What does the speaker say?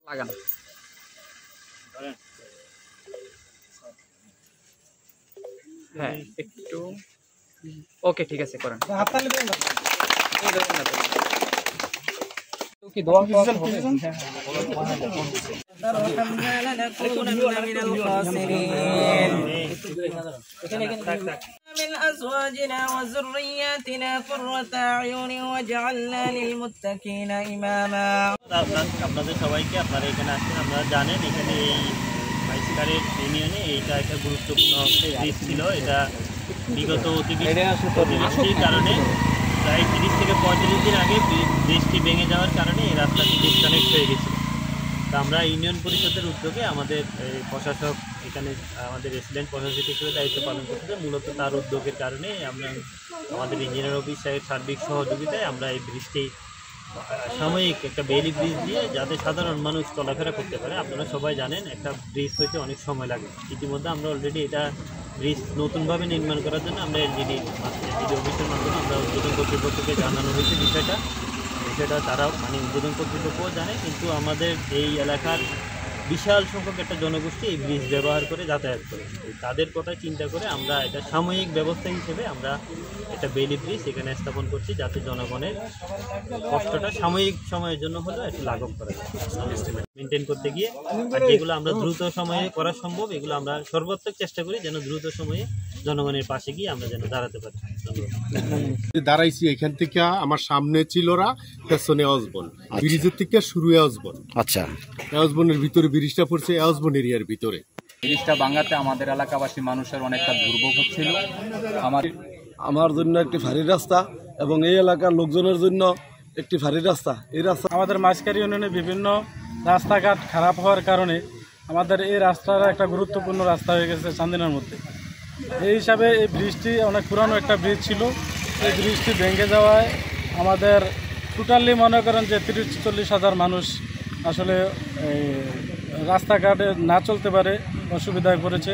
লাগান হ্যাঁ একটু ওকে ঠিক আছে করেন কি দোয়া হবে من أزواجنا وذرياتنا قرة أعين واجعلنا للمتقين إماما আপনাদের সবাইকে আপনারা এখানে আসছেন আপনারা জানেন এখানে এই মাইসকারের ইউনিয়নে এইটা একটা গুরুত্বপূর্ণ ব্রিজ ছিল এটা বিগত অতিবৃষ্টির কারণে প্রায় 30 থেকে 35 দিন আগে ব্রিজটি ভেঙে যাওয়ার কারণে এই রাস্তাটি ডিসকানেক্ট হয়ে গেছে। তো আমরা ইউনিয়ন পরিষদের উদ্যোগে আমাদের প্রশাসক এখানে আমাদের রেসিডেন্ট প্রশাসক হিসেবে দায়িত্ব পালন করতে মূলত তার উদ্যোগের কারণে আমরা আমাদের ইঞ্জিনিয়ার অফিসের সার্বিক সহযোগিতায় আমরা এই ব্রিজটি সাময়িক একটা বেলি ব্রিজ দিয়ে যাতে সাধারণ মানুষ চলাফেরা করতে পারে। আপনারা সবাই জানেন একটা ব্রিজ হইতে অনেক সময় লাগে। ইতিমধ্যে আমরা অলরেডি এটা ব্রিজ নতুনভাবে নির্মাণ করার জন্য আমরা এলজিডি অফিসের মাধ্যমে আমরা উদ্বোধন কর্তৃপক্ষকে জানানো হয়েছে বিষয়টা তারা মানে উদ্বোধন কর্তৃপক্ষও জানে, কিন্তু আমাদের এই এলাকার বিশাল সংখ্যক একটা জনগোষ্ঠী এই ব্রিজ ব্যবহার করে যাতায়াত করে। তাদের কথা চিন্তা করে আমরা এটা সাময়িক ব্যবস্থা হিসেবে আমরা একটা বেলি ব্রিজ এখানে স্থাপন করছি যাতে জনগণের কষ্টটা সাময়িক সময়ের জন্য হলেও একটু লাঘব করা যায় মেনটেন করতে গিয়ে। আর যেগুলো আমরা দ্রুত সময়ে করা সম্ভব এগুলো আমরা সর্বাত্মক চেষ্টা করি যেন দ্রুত সময়ে জনগণের পাশে গিয়ে আমরা যেন দাঁড়াতে পারি। দাঁড়াইছি এখান থেকে আমার সামনে ছিলরা পেছনে অজবন ব্রিজের থেকে শুরু অজবন। আচ্ছা, অজবনের ভিতরে ব্রিজটা পড়ছে অজবন এরিয়ার ভিতরে। ব্রিজটা ভাঙাতে আমাদের এলাকাবাসী মানুষের অনেকটা দুর্ভোগ হচ্ছিল। আমার জন্য একটি ফাঁড়ি রাস্তা এবং এই এলাকার লোকজনের জন্য একটি ফাঁড়ি রাস্তা। এই রাস্তা আমাদের মাঝকারি ইউনিয়নে বিভিন্ন রাস্তাঘাট খারাপ হওয়ার কারণে আমাদের এই রাস্তাটা একটা গুরুত্বপূর্ণ রাস্তা হয়ে গেছে চান্দিনার মধ্যে। এই হিসাবে এই ব্রিজটি অনেক পুরানো একটা ব্রিজ ছিল। এই ব্রিজটি ভেঙে যাওয়ায় আমাদের টোটালি মনে করেন যে 30-40 হাজার মানুষ আসলে রাস্তাঘাটে না চলতে পারে, অসুবিধায় পড়েছে।